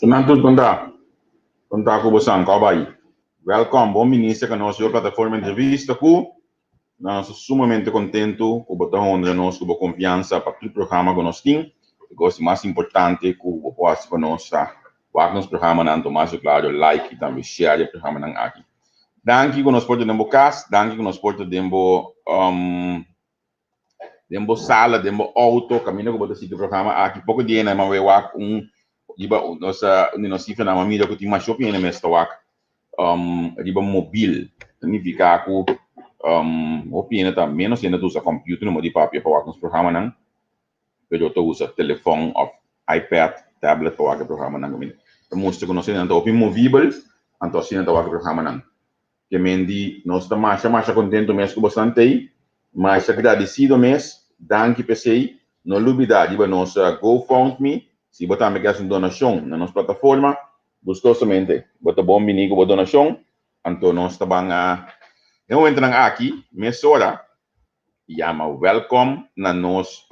Sunantul Tunda ko bosan Kabai. Welcome, bom ministro que nós a plataforma entrevista ku. Nós sumamente contento com botar onde nós com confiança para o programa que nós temos. O mais importante que o posto para nós tá. O programa não Tomás claro like e também share o programa não aqui. Danke que nós porta dembo casa, danke que nós porta dembo sala, dembo auto, caminho que botar esse programa aqui pouco dia na mas eu diba nós cifra na mídia que tem mais shopping na mesta wak diba mobil significa que opina tá menos ainda usa computer no modi papel para wak nos programa não pero to usa telefone of iPad tablet para wak programa não men mostra que nós ainda opin movível então assim ainda wak programa não que mendi nós tá mais contento mesmo com bastante mas agradecido mesmo danke PC no lubida diba nós GoFundMe. Se botar me uma donação na nossa plataforma, gostosamente, botar bom minigo boa donação, então nós estamos eu entro aqui, meia hora, chama welcome na nos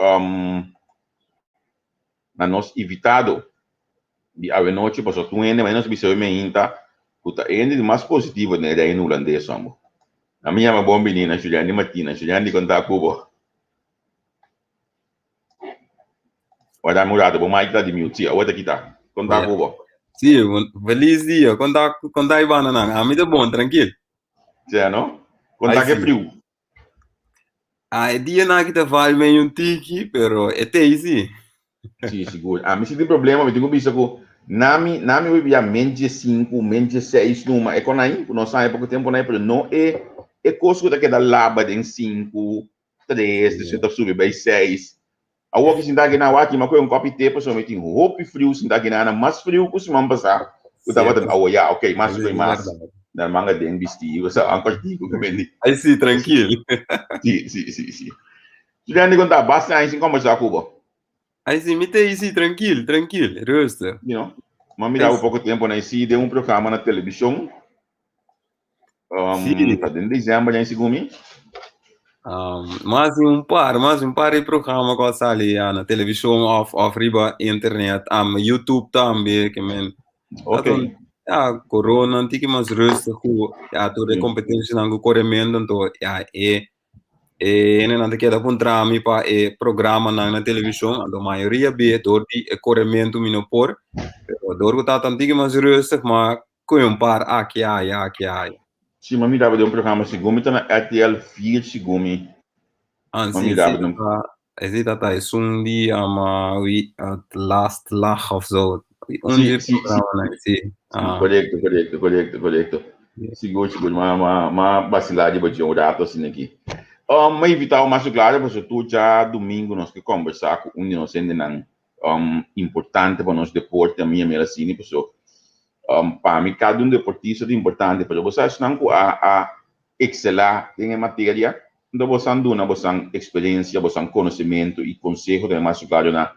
invitado de a noite para tu ainda, mas nós bisou me inta, puta ainda de mais positivo né daí no holandês somos. A minha é bom menina, Juliane Martina, Juliane contar com Ora murado, bom mais de mute, outra aqui tá. Contar com você. Sim, feliz dia. Contar Ivana não. A mim tá bom, tranquilo. Sim, não? Contar que é frio. É dia na que tá vale meio tiki, pero é easy. Sim, seguro. A mim se tem problema, eu tenho visto que nami eu via mente 5, mente 6 numa é com aí, nós sai pouco tempo aí, pero não é coisa que da laba em 5, 3, deixa eu subir bem 6. A outra que está na waki, mas com copo de tempo, somente roupa frio, se está na mais frio que se man passar. Eu estava dando, ok, mas foi mais. Na manga de vestir, você ancortico que me Aí sim, tranquilo. Sim. Juliane conta bastante assim conversar com você. Aí sim, me tem sim, tranquilo, rosto. Mas me dá pouco tempo na esse de programa na televisão. Para dentro de dezembro já em segundo. Mas um par de programa que eu ali na televisão of riba internet, YouTube também, que men. Ok. Corona, não tinha mais rustig, toda a competência não corremento, então, não tem que dar trami para programa na televisão, a maioria be door die corremento minopor, door que tá tanto mais rustig, mas com par aqui. Sim, mas me dava de programa segundo, tá na RTL 4 segundo. Sim, tá é sundi at last lach of zo. Sim. Correto. Seguro, mas vacilar de bater um rato assim aqui. Mas evitar o mais claro, porque tu já domingo nós que conversar com um de nós ainda importante para nós deporte a minha assim, pessoal. Para mim cada deportista é importante, para você não a excelar em matéria, então você não você experiência, você conhecimento e consejo de mais claro na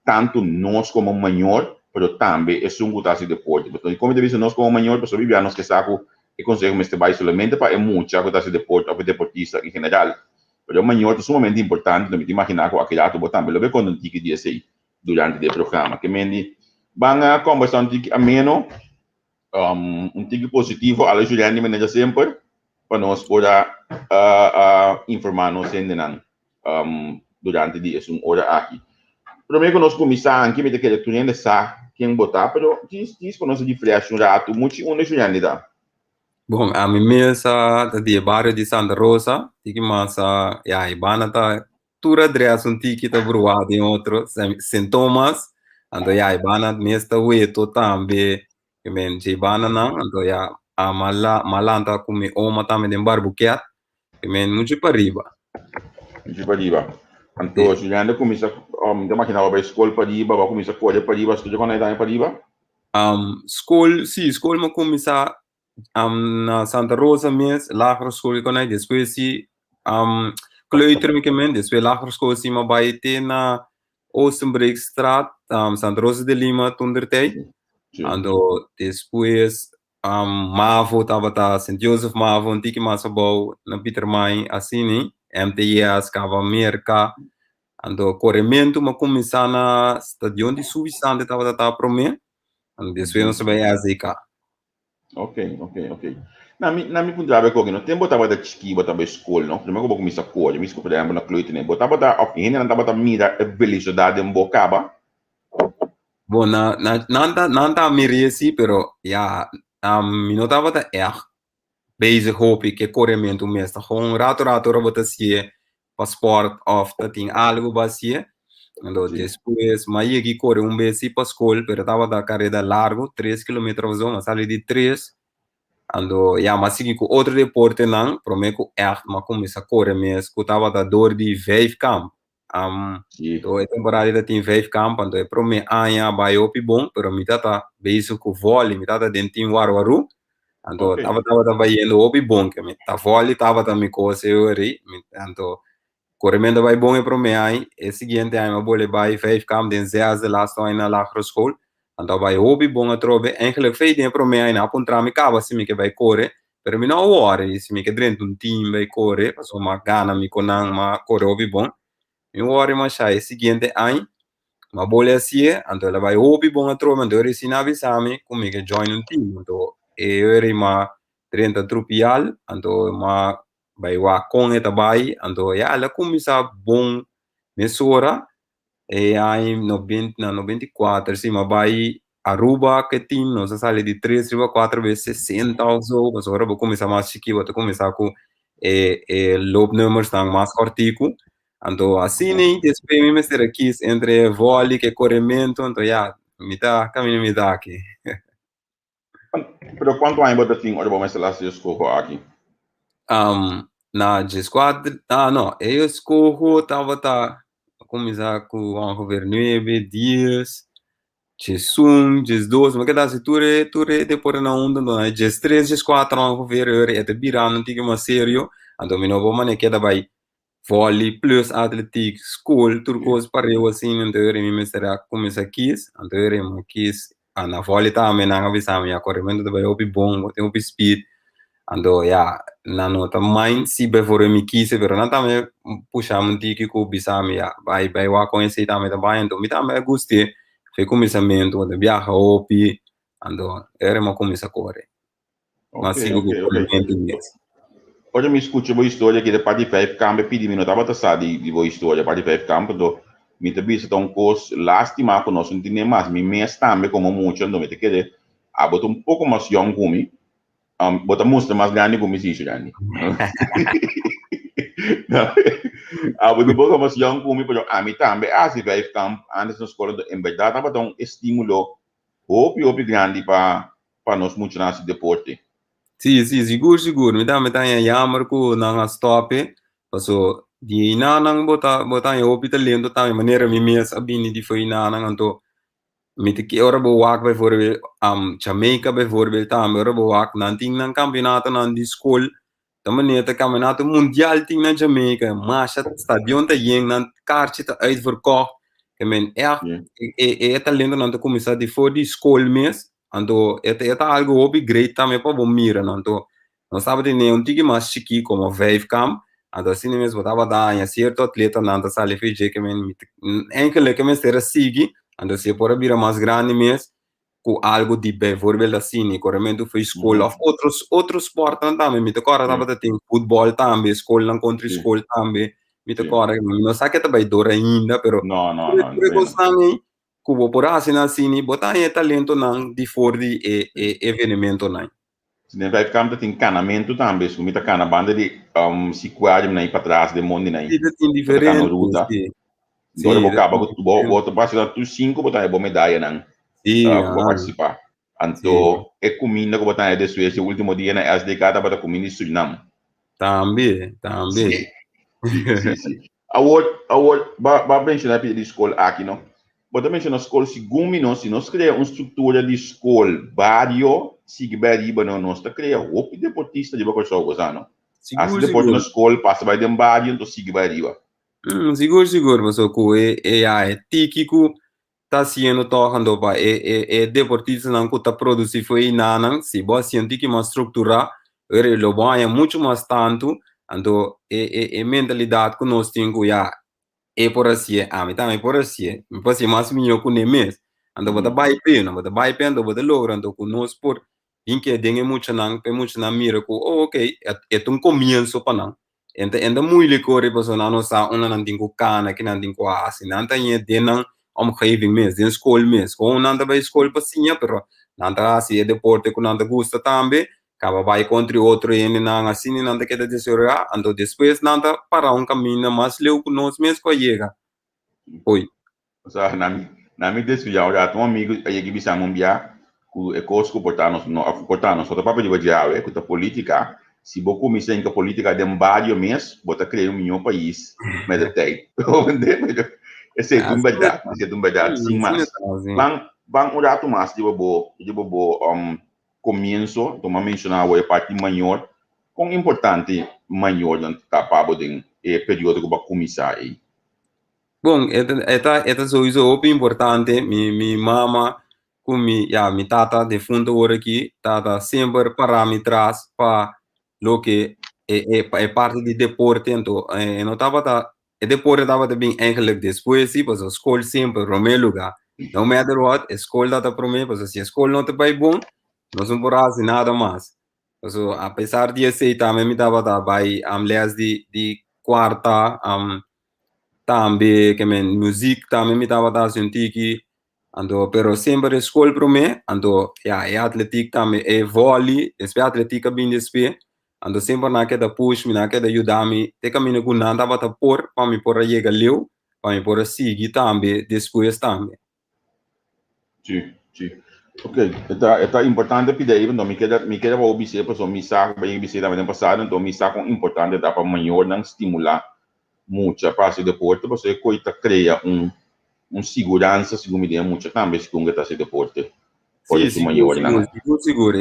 tanto nós como maior, mas também é um gutasse deporte. Então, como eu disse, nós como maior, pessoal vive nós que saco e consegue este bairro solamente para muito gutasse deporte, ou deportista em geral. Mas o maior é sumamente importante, não me imaginar que aquele ato também lo ve quando tique dia sei durante o programa, que me van a conversar ameno, tique positivo, a Juliane me sempre, para nós poder informar-nos ainda durante o dia, hora aqui. Primeiro nós começamos aqui, me daquele que ainda sabe quem botar, mas diz para nós diferenciar um rato, muito onde Juliane dá. Bom, a mim mesmo, de bairro de Santa Rosa, que massa, a Ibana tá tudo adresse tiki tá bruado em outro, sintomas, então a Ibana mesmo o também, que men de Ibana não, então a malanta come oma também em barbuquet, que men muito para riba. Então, Juliana começa a imaginar a escola para riba, vai começar a correr para riba, estudar quando é para riba? Escola me começa na Santa Rosa mesmo, lagere school kon ik depois kleutermikement, depois lagere school sim maar bij te na Oostenbreekstraat, Santa Rosa de Lima toentertijd. En depois Mavo tava Sint Joseph Mavo, um tiki masabou na Peter Mai assim, MTS Cava Merca. Ando corremento ma começar na stadion de Subissante tava prome. and después não se vai a zica. Ok. Na mi punto abe kogi no tempo tava da chiki bota ba school no primeiro que eu comecei a cor me desculpa da na cloite né bota bota ok ainda não tava mira a velocidade em bocaba. Bom, não merece, pero ja, mi não tava da bezig hoop ik corremento mesmo. Gewoon rato robota se passport of dat ding algo basie. Ando después mas ia que corre vez para escola, pero tava da carreira largo, 3 km mas ali de 3. Ando ja, mas segui com outro deporte não, prometo echt, mas começa a correr mesmo, que tava da dor de 5 kamp. Do é temporada da tem 5 kamp, ando é prome anya vai op bom, pero mi tata bezig com vôlei, mi tata dentin waru. Anto tava yendo obi bom que me tá vole tava também coisa eu aí anto correndo vai bom e pro me aí e seguinte aí uma bola vai 5 kam den zeas de last one na lagere school anto vai obi bom a trobe eigenlijk fei den pro me aí na pontra me cava se me que vai correr pero me não ora se me que dentro um team vai correr passo uma gana me conang ma corre obi bom me ora mas aí seguinte aí uma bola assim anto ela vai obi bom a trobe anto eu resina avisame comigo que join um team anto eu era ma 30 trupial anto ma bai wa con eta bai anto ya la kumisa bom mesora e ai no 20 na 94 sim ma bai Aruba que team nos sale de 3 riba 4 vezes 60 ou so mas agora vou começar mais chique vou começar com loop numbers tang mais cortico anto assim nem depois me ser aqui entre vôlei que corrimento anto ya me tá caminho me dá aqui. Pero quanto ainda bota assim, olha, vamos lá se escorro aqui. Na de squad, não, eu escorro, começar com ongeveer 9 dias, de 12, mas que dá se ture, depois na onda, não é, de 3, de 4, ongeveer, é de biran, não tinha uma sério, então, me não vou mané que vai vôlei plus atletiek, school, turcos, para eu assim, então, eu me será começar aqui, então, eu me quis, na vôlei também, na avisar, minha corrimento, vai opi bom, tem opi speed, ando ya nano ta mind si be for mi kise pero na tame pusha mantiki ko bisami ya bai wa ko ensi tame ta bai ando mi tame gusti fe começamento de viaja opi ando ere ma começa corre mas sigo com Olha, me escute uma história aqui de parte de 5 campo, pedi me não tava tassado de boa história, parte de 5 campo, do me te bisa tão cos lastima com nós não tinha mais, me mês também como muito, não me te querer, botar um pouco mais young comigo, botar mostra mais grande como isso, grande. Botar um pouco mais young comigo, porque a mim também, se 5 campo, antes na escola, em verdade, tava tão estímulo, hope grande para nós muito nesse deporte. Sì, seguro. Mi dá jammer ko nang stop paso di nanang bota yo hopi talento ta maneira mi mes abini di foi nanang anto mi te que ora bo wak bijvoorbeeld Jamaica bijvoorbeeld ta ora bo wak nan ting nang campeonato nan di school ta maneira campeonato mundial ting na Jamaica mas stadion ta yeng nan kaartje ta uitverkocht que men echt talento nan te começar di voor di school mes anto eta algo hobby great também para bom mira anto não sabe de nenhum tique mais chique como 5 camp anto assim mesmo botava dar certo atleta não tá sale fez que men enkele que men será sigue anto se por abrir mais grande mesmo com algo de bijvoorbeeld assim corremento foi escola of outros sport também me toca tava tem futebol também escola não country school também me toca não sabe que também dora ainda pero não kubo por assim assim botar aí talento não de fora de evenimento não se nem vai ficar tem canamento também se muita cana banda de se quadro aí para trás de monte aí tem diferente ruta dora bocaba bota passa tu 5 botar bom medalha não para participar então é comida que botar aí de Suécia o último dia na SDK tá para comida de Suriname também sim award ba mencionar de escola aqui não Bota mencionar a escola segundo nós, se nós criamos uma estrutura de escola, barrio, sigue bariba não nós tá criando, o deportista de baixo jogo, não? Assim depois na escola passa vai dentro barrio, então sigue bariba. Seguro, mas o que é típico tá sendo tocando para deportista não que tá produzindo foi não, se você sente que uma estrutura, ele lo vai muito mais tanto, então mentalidade que nós temos por assim, me também por assim, me passa mais minha com nem mês. ando bota bype no bota bype ando bota logra ando com nós por inque dinge mucho nan mira ko oh, okay é um comienzo para não enda moeilijk hoor pas na no sa una nan dingo kana que nan dingo assim nanta ye denan omgeving mes den school mes gewoon nanta bij school pasinha pero nanta assim é deporte que nanta gusta também acaba vai contra outro e não assim nanta que desoriar ando depois nanta para um caminho mais leu com nós mesmo que chega oi o sea na mi desviar já um amigo aí que bisa mumbia ku e conosco portarnos só para pedir diário que a política se você começar em que a política de vários meses você criar melhor país mas até esse é um verdade sim mas van um rato mais de bobo começo toma mencionar o parte maior com importante maior não capaz de período que vai começar aí. Bom, esta sowieso ook importante. Mi mama, com mi tata de fundo hoor aqui, tata sempre parâmetros para lo que é parte de deporte. Então, não tava o deporte tava bem eigenlijk depois, sim, pois a escola sempre primeiro lugar. No matter what, a escola tá primeiro, pois se a escola não te vai bom, não são por assim nada mais. Pois, apesar de aceitar, me tava vai les de quarta, também que men música também me tava da sentiki ando pero sempre escola para mim ando é atletica também é vôlei é atletica bem despe ando sempre na que da push me na que da ajudar me te caminho com nada bata por para me por chegar leu para me por seguir também depois também sim sim ok é importante pedir aí então me queda vou observar pessoal me saco bem observar também passado então me saco importante dá para maior não estimular muito para esse deporte você coita cria segurança segundo me muito também segundo esse deporte pode ser maior não seguro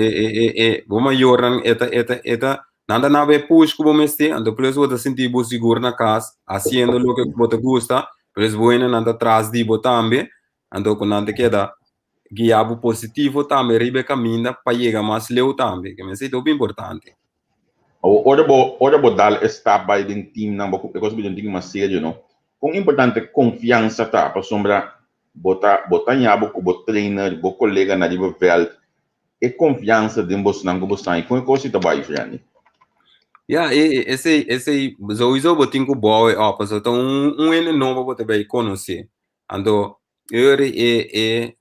vou maior eta nada na be push como este ando plus vou sentir bo seguro na casa haciendo lo que você gusta plus bueno nada atrás de bo também ando com nada queda guiado positivo também ribe caminha para chegar mais leu também que me sei bem importante ora bo dar step by the team não porque eu gosto de um mais sério não com importante confiança tá para sombra botar em abo com o trainer o colega na nível veld e confiança de você não gostar e com o que você tá vai frente yeah esse sowieso botin ko boy pas então ene novo bote vai conhecer ando e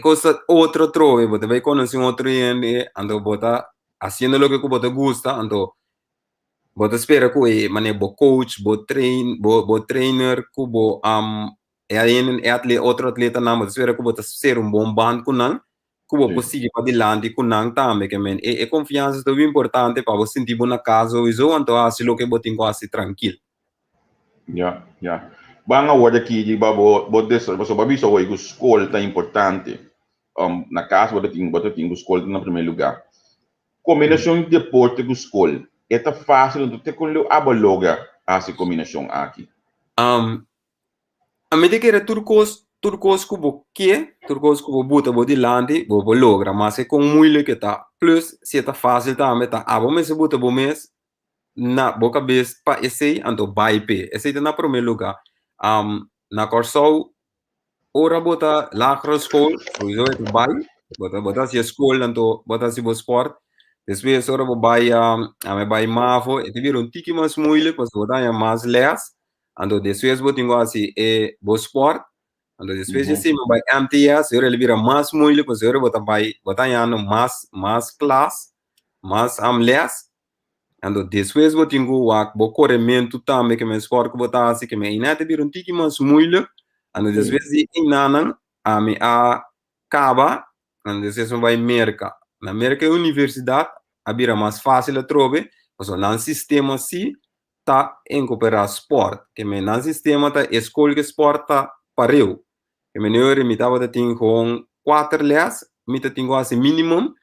cosa outro trove bote vai conhecer outro ene ando bota haciendo lo que bote gusta ando bota espera que mane bo coach bo trainer kubo outro atleta na bota espera que bota ser bom band kunan kubo consiga para dilante kunang também que men confiança é muito importante para você sentir na casa ou isso então assim lo que botin quase tranquilo yeah banga word aqui de babo dessa você babi só o escola tá importante na casa você tem escola no primeiro lugar combinação de deporte com escola é tá fácil de ter com o abaloga essa combinação aqui a medida que era turcos kubo buta bo dilante bo logra mas é com muito que tá plus se tá fácil também tá abo mas buta bo mês na boca cabeça para esse ando bype esse tá na primeiro lugar na corso ora bota lacro school so é vai bota se escola ando bota se bo sport depois ora bo vai me vai mavo e te vira tiki mais muito pois bota ya mais leas ando depois botingo assim bo sport ando depois assim me vai MTS ora ele vira mais muito pois ora bota ya no mais class mais leas ando depois botingo wak bo corremento também que me sport que bota assim que me inate vira tiki mais muito ando depois inanan a acaba ando depois me vai merca na merca universidade abira mais fácil a trobe pois não sistema assim tá em cooperar sport que me não sistema tá escola que sport tá pareu que me neure me tava da ting com 4 leas me tá ting assim minimum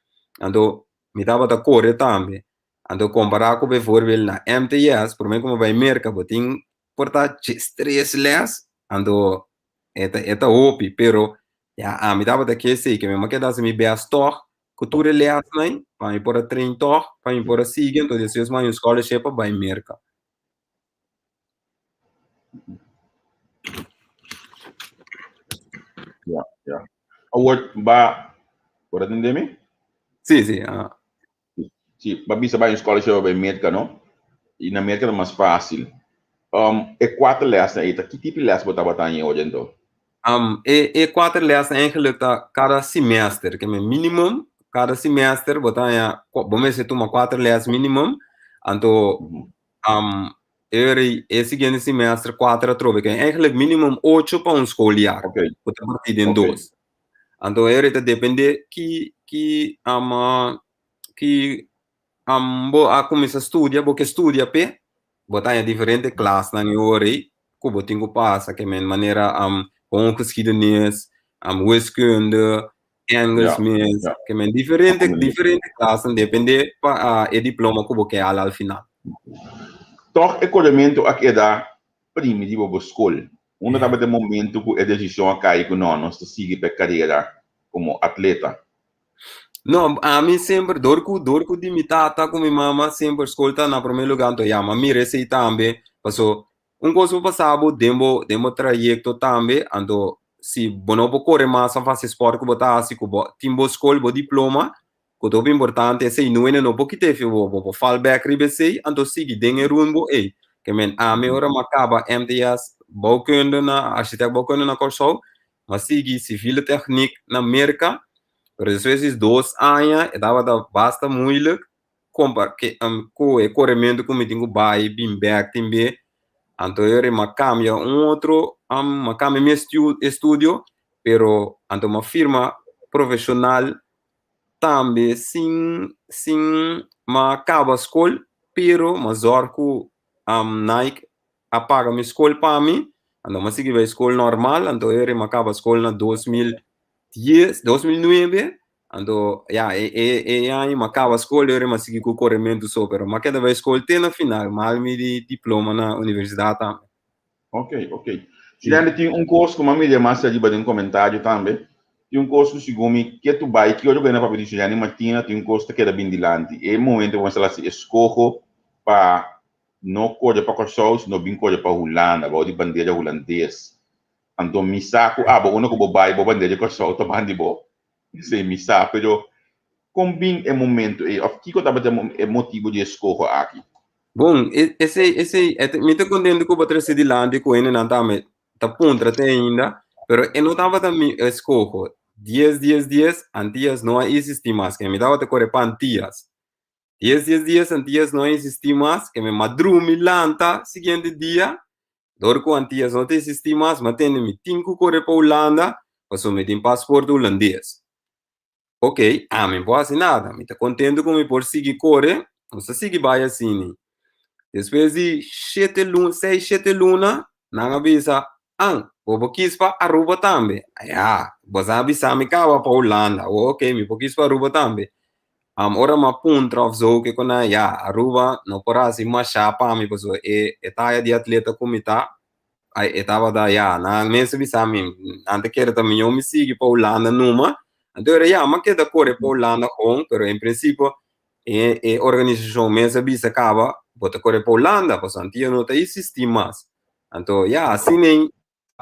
ando me tava da correr também ando comparar com bijvoorbeeld na MTS por mim como vai merca boting porta 3 leas ando eta opi pero ja me tava da que sei que me queda se me beas toch cultura leas né para me por trein toch para me por seguir então depois mais scholarship vai merca Yeah. Award ba, por atendeme? Sì. Sim, babisa ba yung scholarship ba América, não? E na América é mais fácil. É 4 lessen aí, que tipo de lessen você tá em hoje então? E 4 lessen eigenlijk dat cada semestre, que é minimum, cada semestre, botar ya, bom se toma 4 lessen minimum, anto e seguinte semestre 4 trove, que é eigenlijk minimum 8 para um schooljaar, Ok, botar partido em ok. 2. Anto te depende que bo a começa a estudar, porque estudia pe, botar em diferente classe na ore, que botinho passa, que é maneira com geschiedenis, wiskunde, Engels Ja, mes, ja. que é diferente Accommodate. classes, depende pa e diploma que você al final. Toch, acolhimento aqui dá primitivo para escola. Onde estava de momento que a decisão a cair que não, nós seguir para carreira como atleta. No, a mim sempre, dorco de mitata com minha mama, sempre escolta na primeiro lugar, então, ya, mas me receita também, passou, coisa passado, demo trajecto também, então, se bonobo corre mais, a fazer esporte, que botar assim, que timbo escola, bo diploma, que é importante, se não é no pouco teve, bo fallback, ribe sei, então, siga, dengue rumbo, que men, a mim, ora, acaba, MTS, bouwkunde na, architect bouwkunde na Corsol, mas siga, civil techniek na América, por às vezes 2 anos, estava basta moeilijk, que com o corremento como tenho bai, bem back também, então eu cambia outro, cambia meu estúdio, pero então uma firma profissional também sim, acaba a escola, pero mas orco Nike apaga minha escola para mim, então mas sigue a escola normal, então eu acaba a escola na 2010, 2009, então, aí acaba a escola, eu mas sigo com o corremento só, pero mas cada vez escola tem na final, mal me de diploma na universidade também. Ok. Juliano, tem curso que uma mídia massa ali para um comentário também. Tem curso que chegou-me que tu vai, que eu ganhei para pedir Juliano, mas tem curso que era bem dilante. E momento você lá se escorro para não correr para Corsol, não bem correr para Holanda, para de bandeira holandês. Então, me saco, bom, não como vai, para bandeira Corsol, tô bandi bo. Sei, me saco, pero com bem é momento, e o que eu tava é motivo de escorro aqui. Bom, esse, me estou contente com o patrocínio de lá, com ele não tá punta até ainda, pero eu não estava também escojo 10, antias não existe mais, que me dava de correr para antias. 10, antias não existe mais, que me madrume lanta, seguinte dia, dorco antias não existe mais, mas tenho 5 correr para Holanda, passou me tem passaporte holandês. Ok, me pode nada, me tá contente com me por seguir correr, não se seguir vai assim. Depois de 6, 7 lunas, não avisa, vou quis para Aruba também. Você avisa me cava para Holanda, ok, me quis para Aruba também. Ora ma punta of zo que quando Aruba não porá assim uma chapa me passou taia de atleta como tá, estava na mesa visa me, ante que era também eu me sigo para Holanda numa, então era mas que da corre para Holanda com, pero em princípio organização mesa visa acaba bota correr para Holanda, pois antia não tá existir mais. Então, assim nem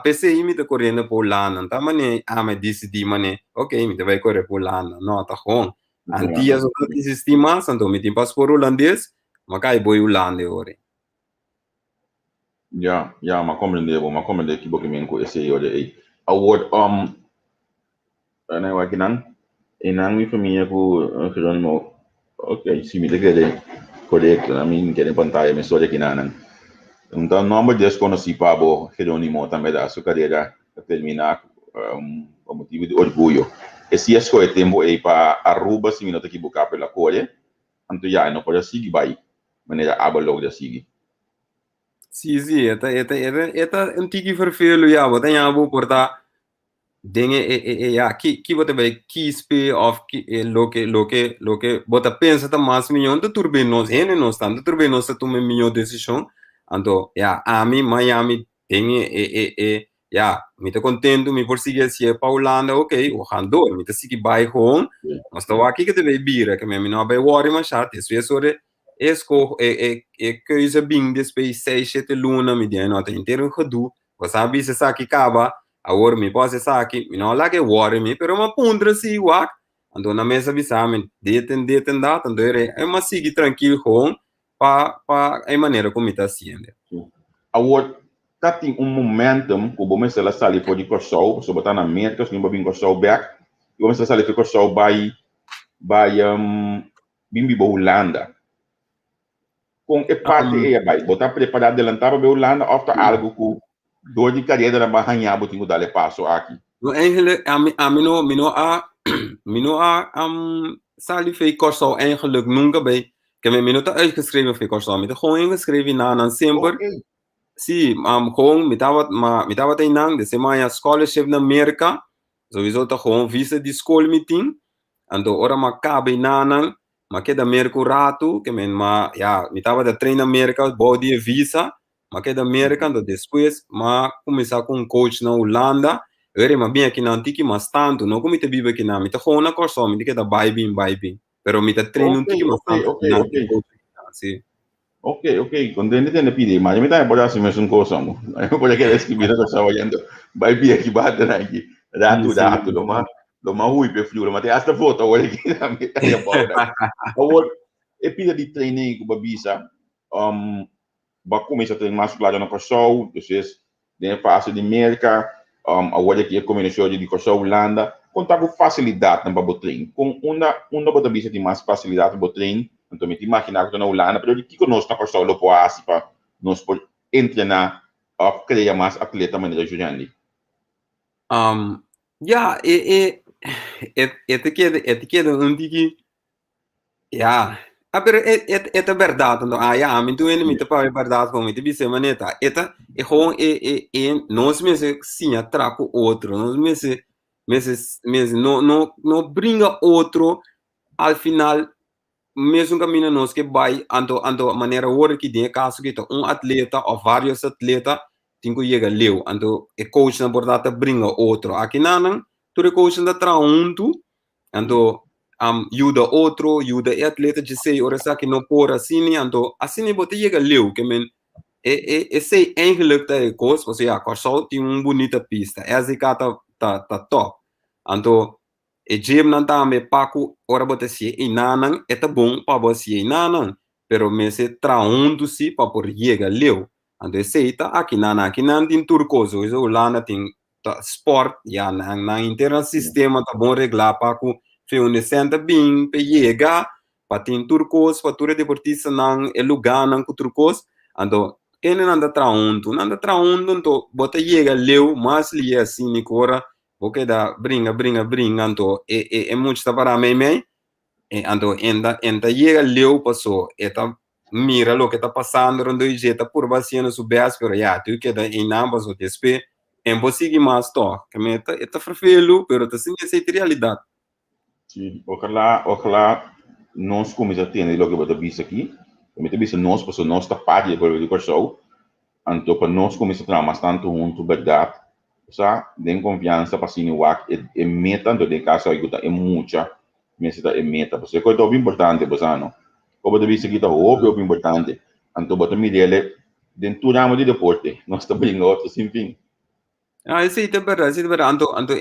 PC me tá correndo para Holanda, então mané, me decidi mané, ok, me vai correr para Holanda, não tá com. Antia não existir mais, então me tem passaporte holandês, mas cai boi Holanda ora. Ma compreende que boque men ko esse olha aí. Award na wakinan inang mi família ko Jerónimo. Ok, sim, me degre correto, na mim que pantalla me só aqui nanan. Então, nome desconheci para o Jerónimo também da sua carreira terminar com motivo de orgulho. Esse é tempo aí para Aruba, se me não te equivocar pela cor, então não pode seguir vai, maneira aba logo de seguir. Sì, eta antiki vervelo wat en ja porta dingen ki wat bij kiespe of loke bota pensa ta mas milhão de turbinos hene não stand de turbinos ta tume milhão decisão anto a mim Miami dingen me tá contento me por seguir se pa Holanda ok o handor me tá seguir by home mas tô aqui que te vai bira que me não vai worry mas já isso é sobre esco keuze bing después 6, 7 luna me die nota inteiro gedoe was sabe se aqui acaba Agora me pode ser aqui, me não lá que worry me, pero uma pundra se wak, ando na mesa bisamen, deten dat, ando é uma sigue tranquilo com, pa é maneira como está sendo. Agora, tá tem momentum que o bom se lá sali pode cortar, se botar na América, se não bem cortar back, e o bom se sali foi cortar by bimbi ba Holanda. Com é parte vai, botar preparado adelantar para Holanda, after algo que dor de carreira na barranha, botinho dar passo aqui. No eigenlijk, mino sali fei kosto eigenlijk nunca bij. Ik heb me nota uitgeschreven fei kosto, met gewoon ingeschreven na dan sempre. Okay. Sim, gewoon mitawat ay nang de semana scholarship na Amerika. Sowieso ta gewoon visa di school meeting. Ando ora makabe nanang, make da Amerika rato, que men ja, mitawat da train Amerika, body visa. Make da Amerika, ando depois começar com coach na Holanda. Ere ma bem aqui na antiki mas tanto, não como te vive aqui na, mita gewoon na corso, mita que da bem. Pero mita treino antiki mas tanto. Okay. Ok, contente de pedir, mas eu me dá por assim mesmo coisa, eu por aquele escrever que estava olhando, vai vir aqui bate aqui, rato, lo mais ruim perfil, mas tem esta foto olha aqui na minha boca. Agora, eu pedi de treinar com babisa, vai começar a treinar mais claro na corso, depois tem fase de América, agora aqui é combinação de corso Holanda, contar com facilidade na babo treino, com uma babisa tem mais facilidade no treino. Então, me imaginar que na Holanda, mas o que nós estamos fazendo para nós poder treinar ou criar mais atleta maneira jogando? Ja, te queda um tiki, ja, pero é verdade, então, ja, me tu ainda me te para verdade como me te disse maneta, é gewoon nós mesmo sim atraco outro, nós mesmo não brinca outro, al final mesmo caminho nós que vai ando maneira hora que tem caso que atleta ou vários atletas tem que chegar leu ando e coach na verdade brinca outro aqui não tu coach na traunto ando ajuda outro ajuda atleta de sei ora sa que não por assim ando assim bote chega leu que men sei eigenlijk dat coach você ja corso tem bonita pista é assim que tá top ando e jim nan tambe paku ora bote si inanang eta bom pa bo si inanang pero me se traundu si pa por llega leu ando seita aqui nan din turcoso iso lana tin sport ya na interno sistema tá bom reglar paku fe un senta bem pe llega pa tin turcos pa ture deportista nan e lugar nan ku turcos ando ene nanda traundu to bota llega leu mas li assim ni cora porque da bringa anto e muito para mim anto enda llega leu passou eta mira lo que está passando quando eu jeta por vacina subes pero ya tu que da em ambas o despe em posigi mais to que me eta frafelo pero tá sem essa realidade sim ojalá nós começar a ter lo que você disse aqui como te disse nós passou nós tá parte do curso anto para nós começar a trabalhar bastante junto verdade den confiança para sim o é meta do de casa é muita mas é meta porque é coisa bem importante você não como deve ser que tá óbvio importante então botar me dele dentro do ramo de deporte nós estamos em outro sem fim isso é verdade anto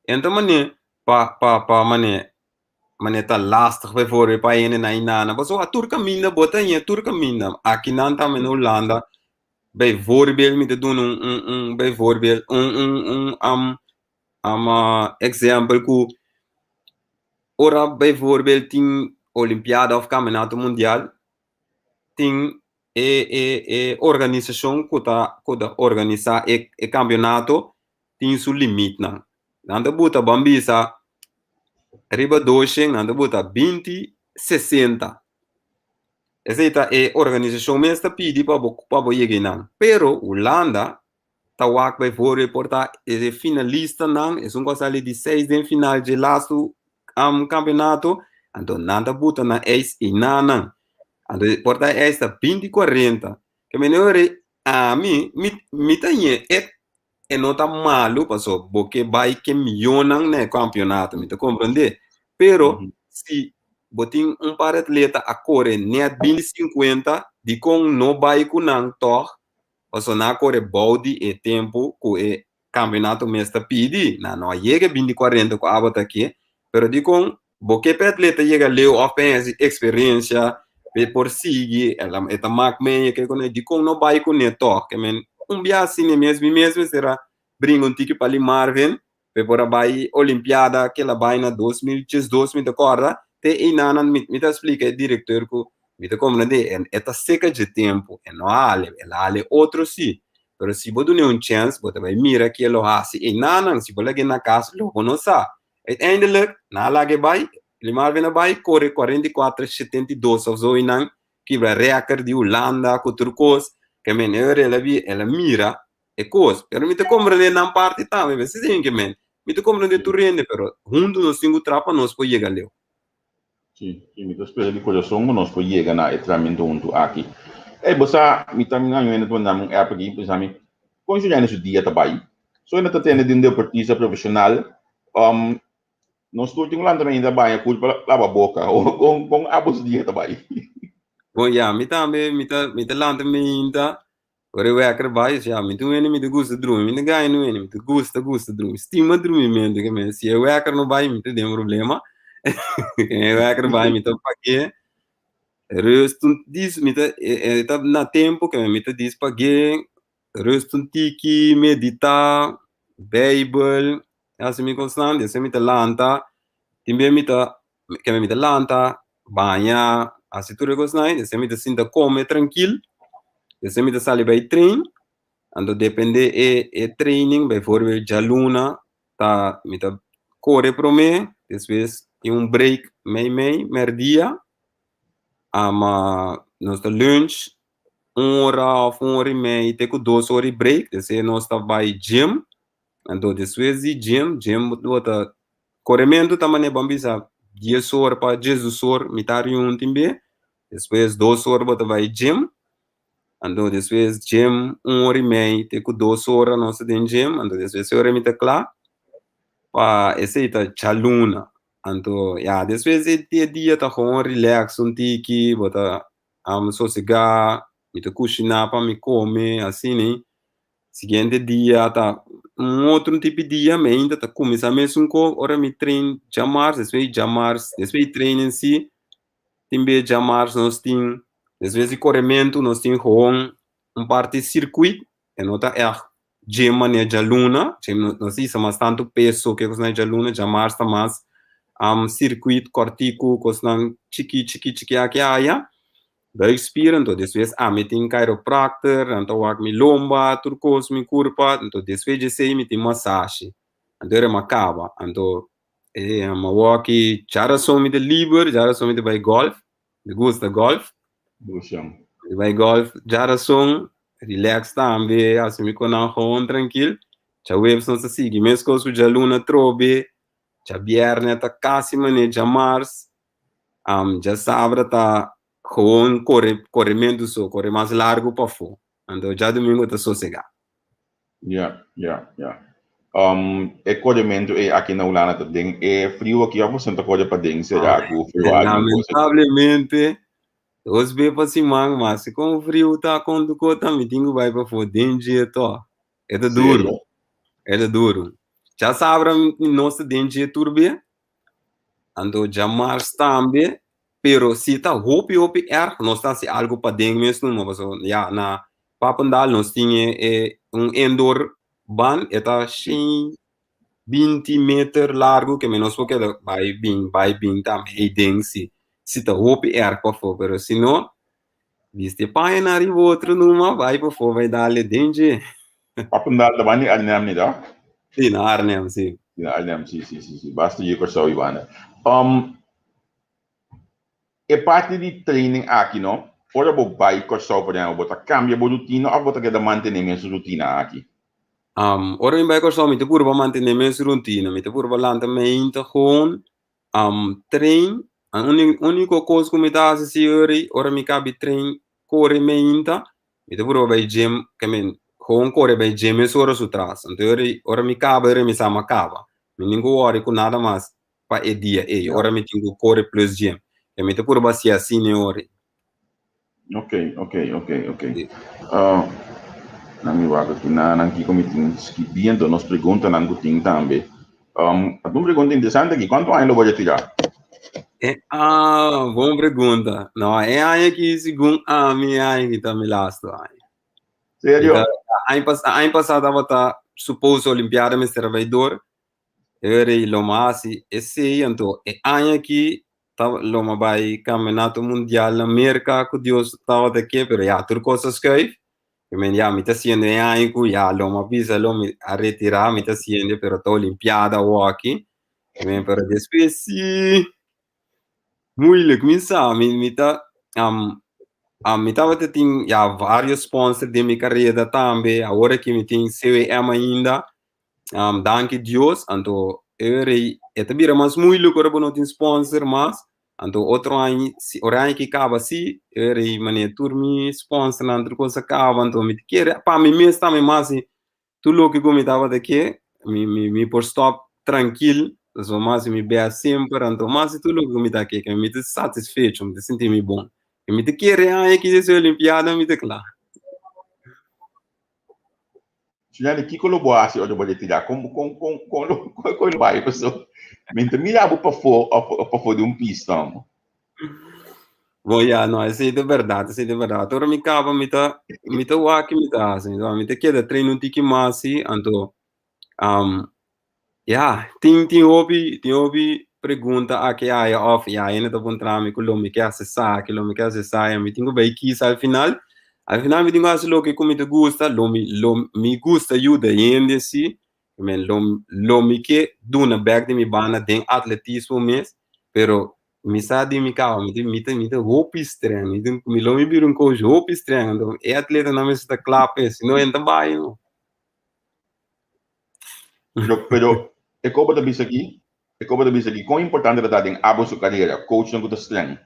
enta mane pa mane tá lastig bijvoorbeeld pa ene na inana mas a turca minda bota em turca minda aqui não tá na Holanda bijvoorbeeld met te doen bijvoorbeeld example ku ora bijvoorbeeld tin Olimpiada of Campeonato Mundial tin organização kuda organizar e campeonato tin su limite na nanda buta bambisa riba doshing nanda buta 20 60 essa é a organização mesmo pede para chegar não. Pero Holanda tá wak bijvoorbeeld porta é finalista não, é coisa de 6 de final de lasto campeonato, então nada buta na ex e não. Então porta esta 20-40. Que melhor a mim tenho é não tá malo, passou, porque vai que milhonam né campeonato, me tá compreender? Pero se botin par atleta a correr net 50 de com no vai com não tor ou só na correr body e tempo com e campeonato mesta pidi, não llega 20-40 com a bota aqui, pero de com porque pe atleta llega leu of experiência por seguir ela eta mak me que com de com não vai com neto, que men bia assim mesmo será bring um ticket para Marvin, pe por vai Olimpiada que ela vai na 2012 me acorda, te inana me explica diretor que me como de eta seca de tempo, e não ale, ela ale outro sim. Pero se você não tem chance, você vai mirar que ele faz. E não, se você na casa, você não sabe. Uiteindelijk, na lage bij, limar vena bij, corre 44-72 of zo in ang, kibra reaker di Holanda, Turcos, que men ela mira, e cos. Pero mi te comprende nan parte também, mas se tem que men, mi te comprende tu rende, pero junto nos cinco trapa nos pode chegar leu. Sim, mi te spera di cosa sono, nos pode chegar na etramento junto aqui. E bosa, mi também não ainda tô andando é aqui, pensami, quando já nesse dia trabalho, só ainda tá tendo de um deportista profissional, nós todos lá também ainda vai a culpa lava a boca, ou com abos dia trabalho. Bom, ja, mi também, mi te landa me ainda, ora eu acre vai, já, mi tu ene mi te gusta drum, mi te ganha no ene, mi te gusta drum, estima drumimento, que men, se eu acre não vai, mi te tem problema, eu acre vai, mi te paguei, rust diz, mi te, tá na tempo que mi te diz paguei, rust tiki, meditar, Bible, assim mi constante, assim mi te lanta, também mi te lanta, banha, assim tu recosnai, assim mi te sinta come tranquilo, assim mi te sali bij train, ando depende training, bijvoorbeeld jaluna, ta mi te corre pro me, después break mer dia, ama nos lunch, 1 hora of 1 hora e meia, com 2 horas break, después nós tá bij gym, ando después de gym, bota corrimento também bambisa 10 horas para 18 horas, mitari timbe, después 2 horas bota vai gym, ando después gym 1 hora e meia, com 2 horas nós tem gym, ando después hora mita claro, pa esse tá chaluna, ando ja, después dia tá gewoon relax tiki, bota sossegar, mita cozinhar para me comer, assim, né? Seguinte dia tá outro tipo de dia, mas ainda tá começando mesmo com hora me treino jamars, después treino em si, também jamars nós tem, después de corrimento nós tem gewoon parte circuito, e não tá gema né jaluna, nós isso mas tanto peso que nós jaluna, jamars tá mais circuito cortico, cos não chiqui aqui aia. Buikspieren, então después meting chiropractor, então wak mi lomba, turcos mi curva, então después de sei meting massagem, então era macaba, então ma waki jara so mi de liber, jara so mi de by golf, me gusta golf, by golf jara so relax também, assim me conan gewoon tranquilo, já webs não se sigue, mesmo com já luna trobe, já bierne tá casima ne jamars, já sabra tá gewoon corrimento só, corre mais largo para fora. Então, já domingo está sossegado. Ja. Corrimento aqui na Holanda também é frio aqui, a você não pode para dentro, será que o frio lamentavelmente, os bebês se mangam, mas se com o frio está quando também tem que vai para fora, dentro é duro. É duro. Já sabe, nosso dentro é turbe, então já mais também, pero se tá hopi nós tá se algo para dentro mesmo, mas já na Papandal nós tinha indoor ban, eta 20 metros largo que menos porque vai bem também dentro se tá hopi para fora, pero se não, viste pai na riva outro numa vai para fora, vai dar dentro. Papandal da bani Arnhem niet da? Sim, na Arnhem, sim. Na Arnhem, sim. Basta je corso Ivana. E parte de training aqui, não? Ora bo vai corso por exemplo, bota cambia bo rotina ou bota que da mantenimento rotina aqui. Ora in bij corso mi te pur mantenimento rotina, mi te pur lantamento gewoon train, unico coisa que mi ta se ora mi cabi train corrimento, mi te pur bij gym, que men gewoon corre bij gym es ora su tras. Então ora mi caba, mi sa macaba. Mi ninguém ora com nada mais para dia, ora mi tenho corre plus gym. E mi te pur basi assim ne ora. Ok. Na mi wago aqui na aqui como tem que viendo nos pergunta na guting também. A uma pergunta interessante aqui, quanto ainda vou tirar? Boa pergunta. Não, é aí que segundo a minha aí que tá me lasto aí. Sério? Então, ano passado tava tá suposto Olimpiada me servidor. Era Lomasi, esse então é ano que tava Loma vai campeonato mundial na América que Deus tava daqui, pero já tudo coisas que eu me já me tá sendo ano que já Loma visa Loma a retirar me tá sendo pero tá Olimpiada o aqui. Me para depois moeilijk, me tá me tava tem já vários sponsors de minha carreira também, agora que me tem CWM ainda. Danke Deus, então é também mais muito agora não tem sponsor mas então outro ano orang que acaba assim mané turmi sponsor na outra coisa acaba então me quer para mim mesmo também mas tu louco que me tava daqui me por stop tranquilo so mas me bem sempre então mas tu louco que me tá aqui que me tá satisfeito me senti me bom que me te quer aí que essa Olimpiada me te claro. Juliane, que colaborasse olha vou tirar com o vai pessoal. Mente mira para for de pistão. Bom, yeah, não, isso é de verdade, isso é de verdade. Agora me acaba, me tá o aqui, me tá assim, então, me tá queda treino um tique mais, então, yeah, tem pergunta aqui, off, yeah, ainda tô encontrar me com me quer acessar, me quer acessar, me tenho bem aqui, al final me tenho assim, lo que me gusta, me gusta ajuda ainda, assim, lo me que do na back de me bana, tem atletismo mesmo, pero mi sa di mi kao mi te hope estranho mi lo mi bir un coach hope estranho então é atleta na mesa clape se não entra bem não Pero é como da bisa aqui, quão importante é dar em abo sua carreira, coach não gusta estranho.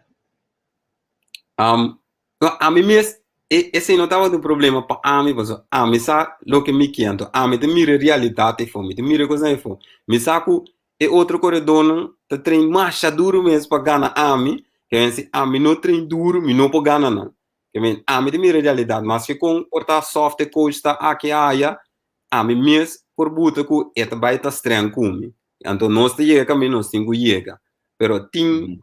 A mim mesmo esse não tava do problema para a mim porque a mim sa lo que me quero a mim te mira realidade foi me te mira coisa é foi me saco é outro corredor te trein mais duro mesmo para ganhar a mim que assim a mim não trein duro me não para ganhar não que a mim te mira realidade mas que com portar soft coach está aqui a mim mesmo por buta que é também tá estranho comigo então nós te chega caminho nós temos que chegar pero tem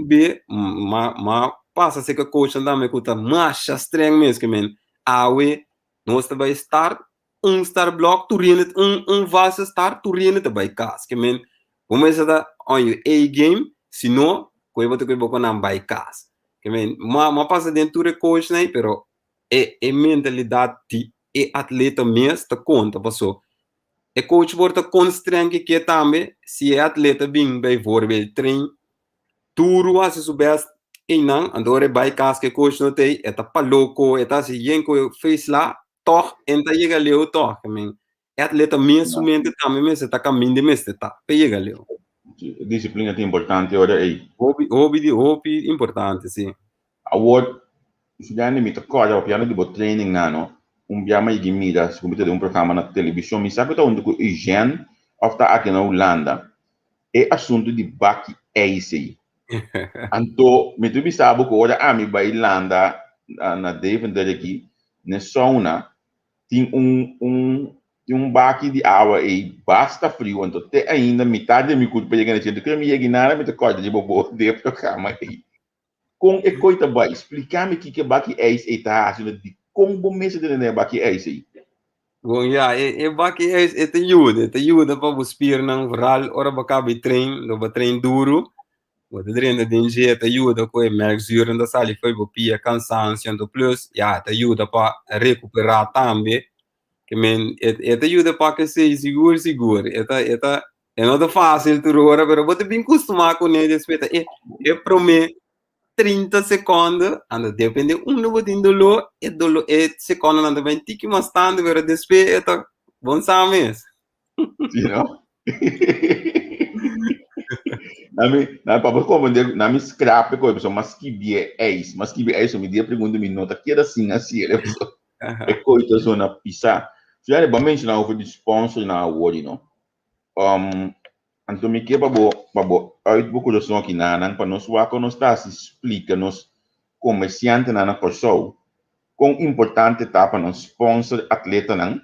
be ma passa se que coach anda me cuta marcha estranho mesmo que awe nós também start star block tu rende vas start tu rende também cas que começa da on you a game se não coi botar coi boca não vai cas que ma passa dentro do coach né pero é mentalidade de atleta mesmo tá conta passou e coach wordt constrange que também se é atleta bem bij voorbeeld train duro as su best inang andore bij kas que coach no te eta paloko eta si yenko face la toch enta llega leo toch men atleta mesmo mente também mas está caminho de mesmo tá pe llega leo Disciplina é importante ora aí. hobby importante sim Award Juliane mi takoja o piano di bo training nano biama igi mira se comite de programa na televisão mi sabe tá onde o higiene of tá aqui na Holanda é assunto de baki easy anto mi tu sabe que ora a mi ba Irlanda na Deventer aqui na sauna tem baki de água aí basta frio então até ainda metade de mi culpa para chegar na gente que mi chegue nada mi takoja de bobo de programa aí com e coisa vai explicar-me que baki é isso está haciendo de como mês de né baki é isso aí. Bom, ja, baki é te ajuda para você pier nang vooral ora baka bi train, do ba train duro. Wat de trainer din je te ajuda com melkzuren da sali foi bo pia cansancio do plus, ja, te ajuda para recuperar também. Que te ajuda para que seja seguro. É não é fácil tu ora, pero você bem acostumado com ele, respeita. É para mim 30 secondi, and depende uno botin dolo e secondo non deve tiki ma stand per despeta buon sames. You know? Na para como na mi scrap com a pessoa mas que é isso me dia pergunta me nota que era assim a pessoa é coisa zona pisa já é bem mencionar o de sponsor na award não então me que babo uitboek de som aqui na para nós o nós está se explica nos comerciante na pessoa quão importante está para nós sponsor atleta não,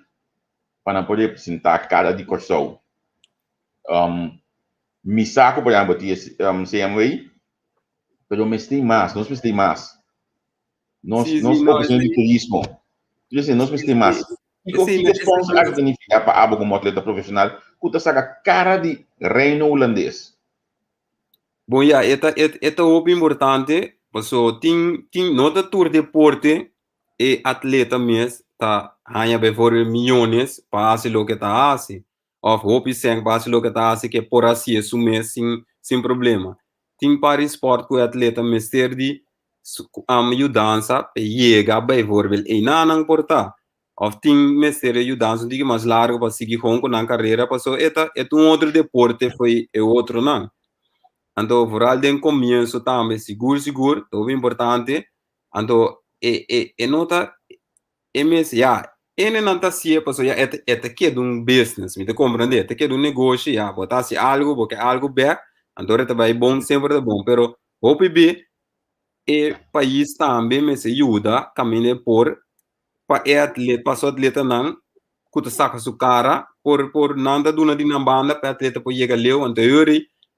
para poder apresentar cada de corso. Me saco por exemplo de CMA, pero me tem mais, nós me tem mais. Nós oficina de turismo. Nós me tem mais. E o que sponsor significa para algo como atleta profissional, que saca cara de reino holandês. Bom, ja, é muito importante, porque tem nota tour deporte e atleta mesmo tá ganha por milhões para fazer o que tá assim, ou hopi sem para fazer o que tá assim que por assim assumir sem problema. Tem para esporte que o atleta mesmo ter de ajudança para chegar bem por e não portar. Ou tem mesmo ter ajudança de mais largo para seguir com a carreira, porque é outro deporte foi outro não. Então, vooral den comienzo também seguro, todo importante. Então, nota, mes ja, não tá se passou já é que de business, me te compreender, é que de negócio já, botar se algo, porque algo back, então é também bom, sempre é bom, pero hope be país também me se ajuda, caminhar por para atleta, para atleta não, que saca sua cara, por nada duna de na banda, para atleta por chegar leu, então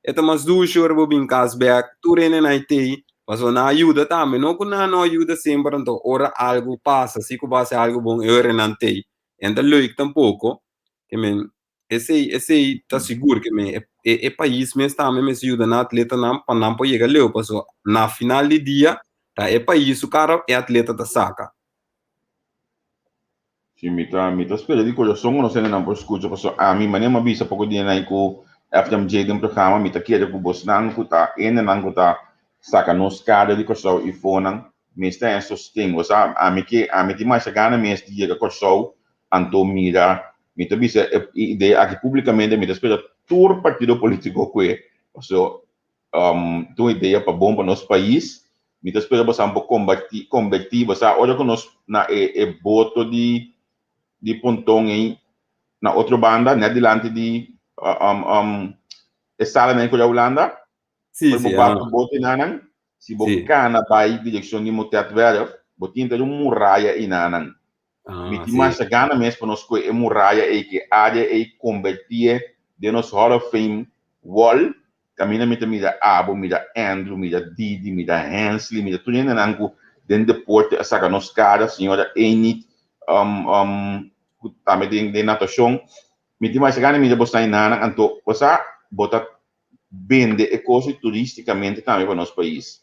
ito mas duxo rebo bin casback, turene na ite, paso na ajuda também, não que não ajuda sempre, então ora algo passa, se que passa algo bom, eu nante, então loik tampouco, que men, esse tá seguro que men, país mesmo também me ajuda na atleta não, para não poder chegar leu, paso na final de dia, tá país o cara atleta tá saca. Sim, me tá espera de coisa, só não sei não por escuta, paso a mim mané uma bisa pouco dia na ico after jegen programa mita kere ku bos nang kuta ene nang kuta saka nos kada di korso i fonan mista en sustain wasa amiti mais gana mes di ga korso anto mira mita bisa ideia aqui publicamente mita espera tour partido político que so tu ideia para bom para nosso país mita espera você um pouco combatir você olha que nós na voto de pontão aí na outra banda né delante de sala na da Holanda, Sim, sim, bote nanang, se bocana vai direção de Motet Velho, botinha de muralha e nanang. Miti mais gana mesmo nós com a muralha e que área e convertir de nos Hall of Fame wall, caminha mira Abo, mira Andrew, mira Didi, mira Hensley, mira tudo nanang dentro de porte a saca nos cara, senhora Enid, também de natação. Miti mais gana mira bosta nanang, anto bosta bota vende coisas turisticamente também para nosso país.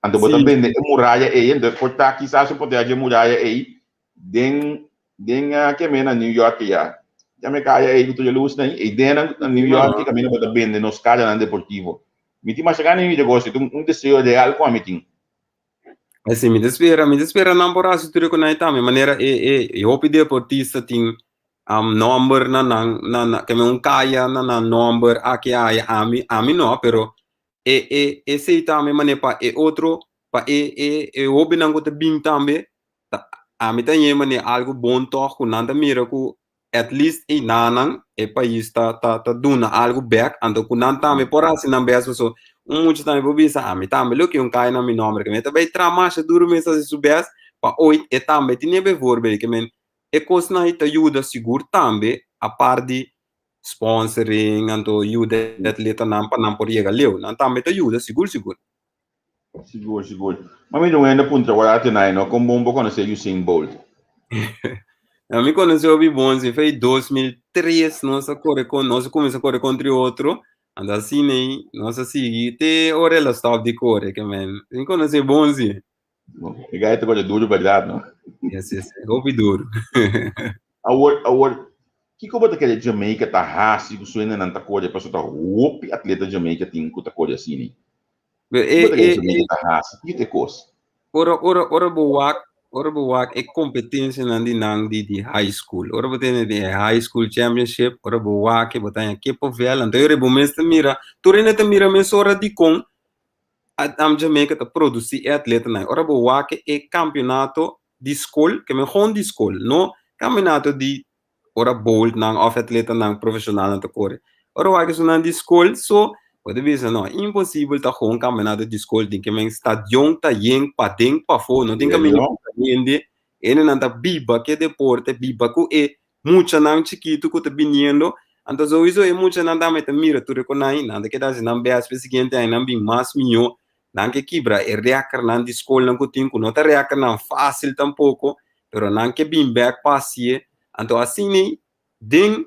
Então, bota vende muralha aí, então, portar quizás o poder de muralha aí, den que me na New York já me cai aí do luz nem e den na New York que me bota vende nos cara na deportivo. Me tem mais chegar nem negócio, desejo real com a meeting. Assim, me espera não por assim tudo com aí também, maneira eu pedi deportista tem number na que me kaya na number aqui a mim não, pero esse também maneira para outro para hobby não gosta bem também a mim também maneira algo bom toque nada mira que at least nanang país tá duna algo back então que não também por assim não beso so muito também vou bisa a mim também lo que kaya na meu nome que me também trabalha duro mesmo se subes para hoje também tinha bem vorbe que me coisa na ita ajuda seguro também a parte de sponsoring anto ajuda atleta não para não por chegar leu não também te ajuda seguro mas me não ainda punta agora tem aí não como bom quando você Usain Bolt a mim quando eu vi bom se foi 2003 nós começou a correr contra outro and assim né nós assim te orelha stop de correr que men quando você bom se e gaita coisa duro verdade não yes hobby duro award que como tá aquele Jamaica tá raci que suena não tá correr para tá whoop atleta Jamaica tem que tá correr assim né Jamaica tá raci que te coisa ora buwak competência di high school ora botene di high school championship ora buwak e botanya que povel então ore bu mes mira turine te mira mes ora di con am Jamaica te produzir atleta na ora buwak campeonato di school que me hon di school no campeonato di ora bowl nang of atleta nang profissional na te corre ora wak is di school so pode ver não impossível tá com campeonato de escola tem que men stadion tá yen pa ding pa fo não tem que men ele nanta biba que deporte biba ku mucha nang chiquito ku te viniendo anto so iso mucha nanda meta mira tu reconai nanda que das nan beas seguinte ai nan bing mas mio nan que quebra reacar nan di escola nan ku tin ku nota reacar nan fácil tampoco pero nan que bim back passie anto assim ding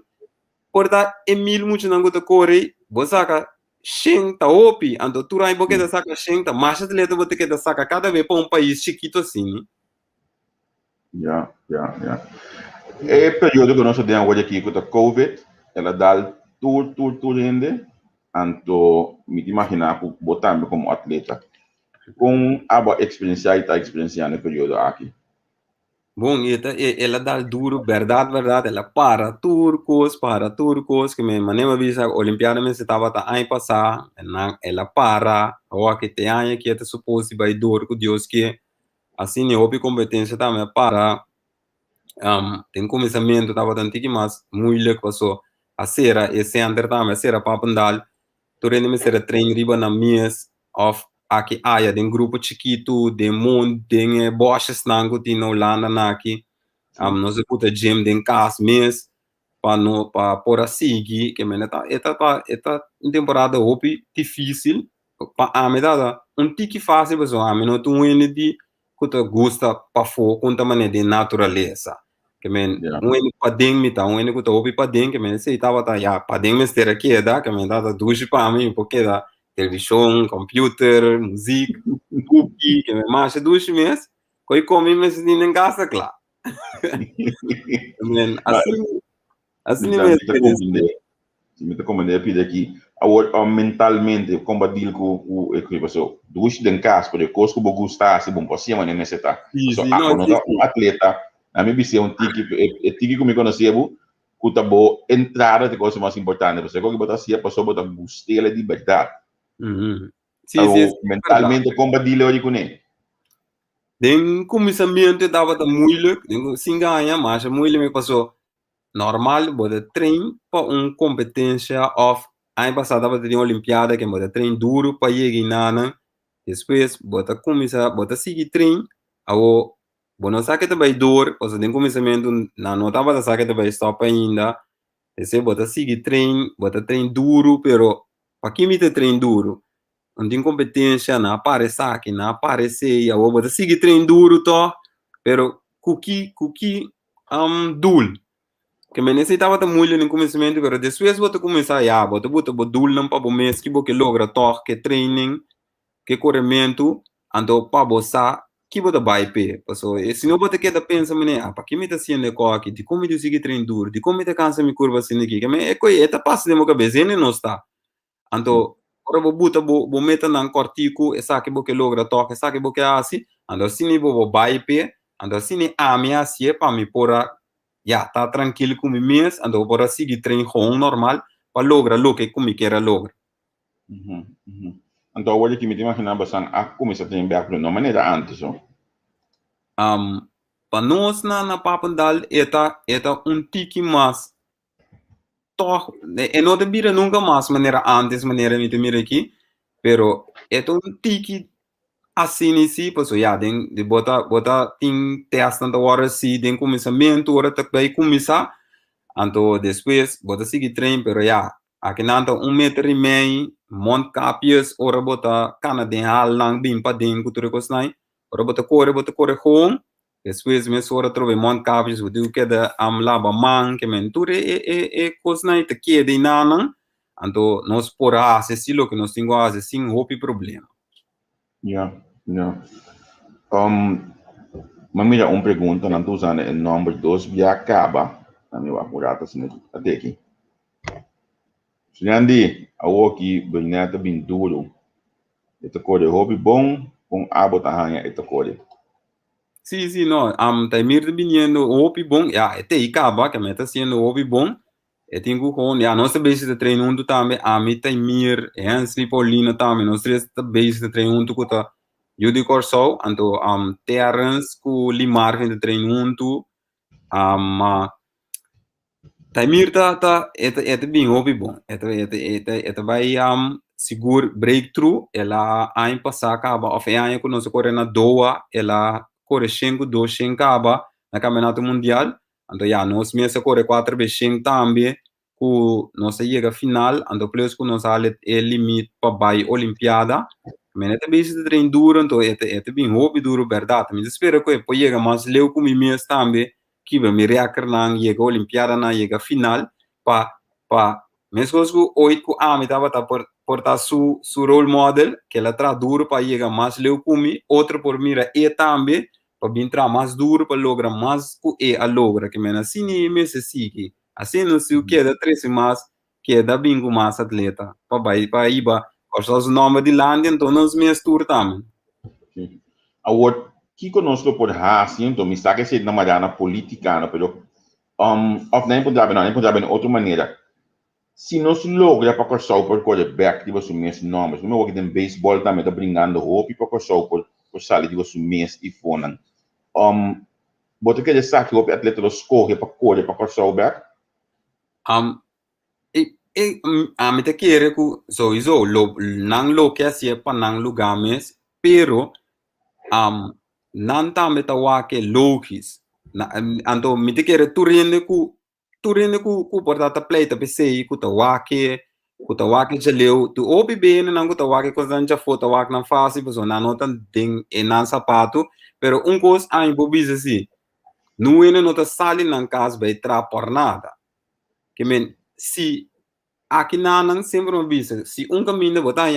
porta Emil mucha nan ku te corre bosaka Shen ta opi, ando tu rai boque da saca Shen ta marcha de letra bote que da saca cada vez para país chiquito assim. Ja. E período que nós temos hoje aqui com a COVID, ela dá tudo ainda, então me imaginar botar como atleta com a experiência e tá experienciando o período aqui. Bom, ela dá duro, verdade, ela para turcos, que me manema visa a Olimpiada me se tava tá aí passar, ela para, ou que tem aí que é suposto vai duro com Deus que assim ne hobby competência também para tem começamento tava tanto que mas muito passou a sera esse under também a sera para pandal torrendo me ser treino riba na minhas of aqui aia den grupo chiquito de mundo den boches nango de no landa naqui não se puta gym den cas mês para por assim que me eta temporada hobby difícil para a medada tique fácil pessoal a não tu de que gosta para fo conta maneira de natureza que men padeng mita que tu hobby padeng que men se tava tá já padeng me ter aqui da que men dá duche para mim porque da televisão computer música cookie que me marcha duche mês coi come me se nem gasta claro men assim mesmo me te comandei pedir aqui agora mentalmente combatir com o equipação duche den cas por coisa que gostar se bom possível mas nesse tá só um atleta a mim bicê tiki que me conhecia que tá bom entrada de coisa mais importante você que botar se a pessoa botar gostela de verdade mentalmente combatir hoje com ele den começamento dava tá moeilijk den sim ganha mas moeilijk me passou normal bota trein para competência of aí passada bota de Olimpiada que bota trein duro para chegar na depois bota começa bota seguir trein ao bueno sabe que também dor ou seja, tem começamento na nota bota sabe que também stop ainda esse bota seguir bota trein duro pero para que me trein duro não tem competência na aparece aqui na aparece ao bota seguir trein duro to pero cookie dul que me necessitava de muito no começamento pero depois bota começar já bota dul não para o mês que você logra to que training que corrimento então para você que bota vai pe so se não bota que da pensa mane para que me tá sendo co aqui de como eu sigo treino duro de como eu cansa me curva assim aqui que me é coi eta passa de mo cabeça não está então ora vou botar vou meter na cortico essa que você logra toque essa que você assim então se nem vou vai pe então se nem a minha assim para me pora já tá tranquilo com mim mesmo então para seguir treino com normal para lograr o que como queira logra então hoje que me imagina bastante a começar a ter back de uma maneira antes para nós na Papandal eta tiki mais toch não te vira nunca mais maneira antes maneira me te mira aqui pero eta tiki assim sim pues já de bota tem testa na hora sim tem começamento hora tá vai começar então depois bota seguir treino pero já aqui nanta metro e meio mont capias ora bota cana de hal lang bim pa ding kuture kosnai ora bota corre home depois me ora trove mont capias o que da laba man que menture kosnai te que de nana então nós por se lo que nós tingo sem hope problema mas mira pergunta não tô usando o número 2 já acaba na minha apurata assim até aqui Sinandi, a aqui banhata bem duro. Esta cor é hobby bom, com abo tahanha esta cor. Sim, não. Tá mir binhando hobby bom. Já, até aí acaba que me tá sendo hobby bom. Eu tenho com, já, nossa base de treino também, a mim tá mir, Hansley Paulina também, nossa base de treino que tá Judy Corsol, então Terence com Limar de treino Taimir eta bem hobby bom. Eta vai seguro breakthrough. Ela ano passado acaba of ano que nós corre na Doha. Ela corre 5-2 caba na campeonato mundial. Então, já, nós mesmo corre 4-5 também, que nós chega final, então, plus que nós há limite para a Olimpiada. Mas é bem se treino duro, então, é bem hobby duro, verdade. Mas espero que eu chegue mais leu com mesmo também, que vai me reacar na chega Olimpiada, na chega final, para mesmo que hoje que a estava portar su role model, que ela traz duro para chegar mais leu com mim, outro por mira e também, para entrar mais duro para lograr mais que a logra, que mena assim nem me se sigue. Assim não se o que da 13 mais, que da bingo mais atleta, para iba, os nomes de land, então nós mesmos tour também. Agora, que conosco por assim, então, me está que ser na mariana política, pero of nem podia outra maneira. Se nós logra para começar por quarterback, de você mesmo nomes, não é que tem beisebol também tá brincando roupa para começar por sair de você mesmo e fonan. Você quer dizer que o atleta lo scorre para correr para começar o back? A mí te quiere que sowieso nang lo que hacía para nang lugares, pero nan tambe ta wake logis. Anto mi te quiere tu rende ku porta ta play ta pc ku ta wake jaleu tu obi bene nang ku ta wake ko zanja foto wake na fácil pues na nota ding nan sapato, pero cos ai bobis assim. Nu ene nota sali nang cas bei tra por nada. Que men si aqui não sempre uma visa. Se caminho botar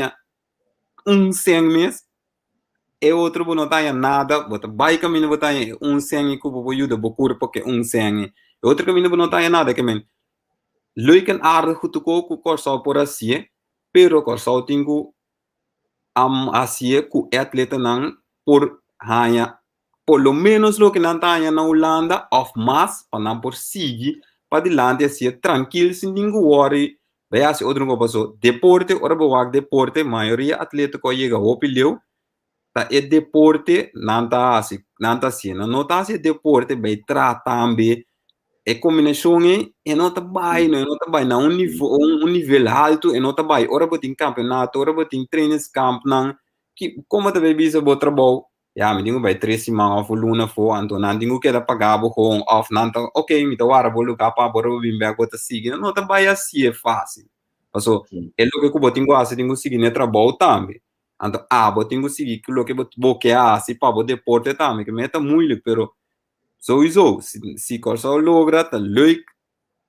mês, e outro não tem nada, botar vai caminho botar 100 e cubo por ajuda por porque 100. E outro caminho não tem nada que men. Luiken aardig goed te koken corso por assim, pero corso tingo assim ku atleta não por hanya por lo menos lo que não tem na Holanda of mas para não por seguir para dilante assim tranquilo sem ninguém worry. Vai assim outro coisa passou deporte ora boa deporte maioria atleta que chega opileu tá é deporte não tá assim não tá assim deporte vai tratar também é combinação e não tá bem não um nível alto e não tá bem ora botin campeonato ora botin trainers camp não que como também bisa bo trabalho ja me digo vai 3 semanas of luna for então não digo que era pagar com off não tá ok me tá hora vou lugar para bora vir bem agora seguir não tá bem assim é fácil passou é lo que eu botin gosta digo seguir no trabalho também então botin seguir que lo que vou que assim para o deporte também que me tá muito pero sowieso se corso logra tá leuk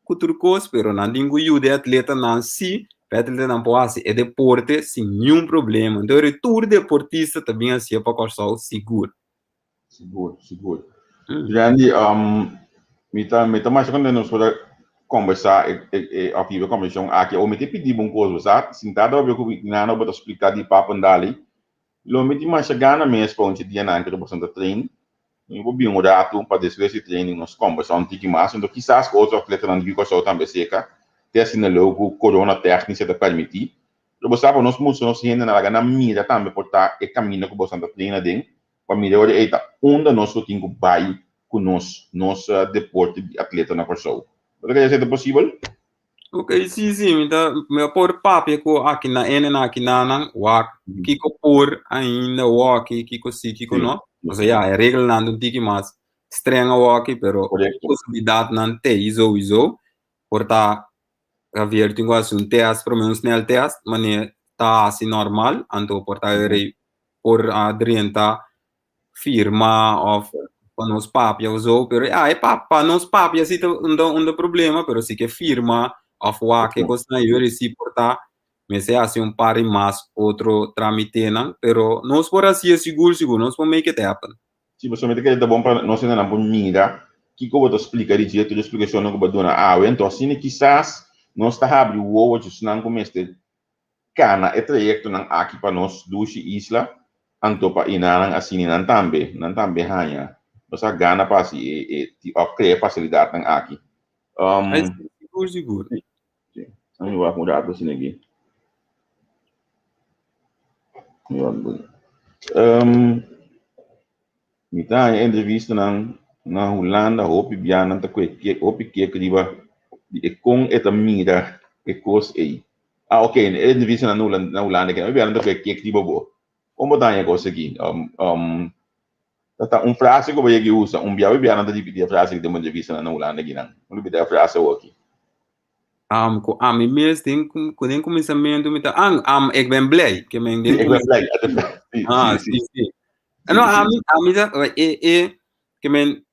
outro coisa pero não digo de atleta não se atleta não pode é deporte sem nenhum problema então o tour deportista também assim para corso seguro Grande me tá mais quando nós podemos conversar aqui a comissão aqui ou me te pedir um coisa sabe sentado eu vou não vou explicar de papo andali lo me te mais gana mesmo para onde dia não que eu posso treino eu vou bem um rato para descer esse treino nós conversar um pouquinho mais então quizás outro atleta não viu que também seca ter assim logo corona técnica te permitir eu vou saber nós nós ainda na gana mira também portar e caminho que você treina dentro para melhorar eita onde nós temos que vai com nós deporte de atleta na pessoa você quer dizer é possível? Ok, sim, então, meu por papo que aqui na N na aqui na wak kiko por ainda wak kiko si kiko no, ou seja, é regra não um tique mais estranha wak, pero possibilidade não tem iso, porta haver tinha um teste, pelo menos snel teste, mas tá assim normal, então porta por adrienta firma of para nos papi usou, pero é papa nos papi assim um problema, pero sim que firma of que coisa eu se portar, mas é assim par mais outro tramite não, pero nós por assim é seguro, nós vamos make it happen. Sim, você me quer dar bom para nós ainda não mira, que eu vou explicar de jeito, explicação que eu vou dar, então assim quizás nós está abrindo o ovo de não começar cana é trajecto não aqui para nós duas isla, antopa inarang assim não também hanya, você gana para se criar facilidade não aqui. Seguro. Vamos lá mudar assim aqui. Mita a entrevista na Holanda, hopi bianan ta kwe hopi que kriba e com eta mira e cos aí. Ok, a entrevista na Holanda que bianan ta kwe que kriba bo. Como tá aí coisa aqui? Tá frase que eu ia usar, biawi biana da dividir a frase que deu uma entrevista na Holanda aqui não. Não lhe a frase aqui. Mi mesmo tem começamento, ik ben blij. Que men Sim, den ik ben blij. Sim. sim. Não, que men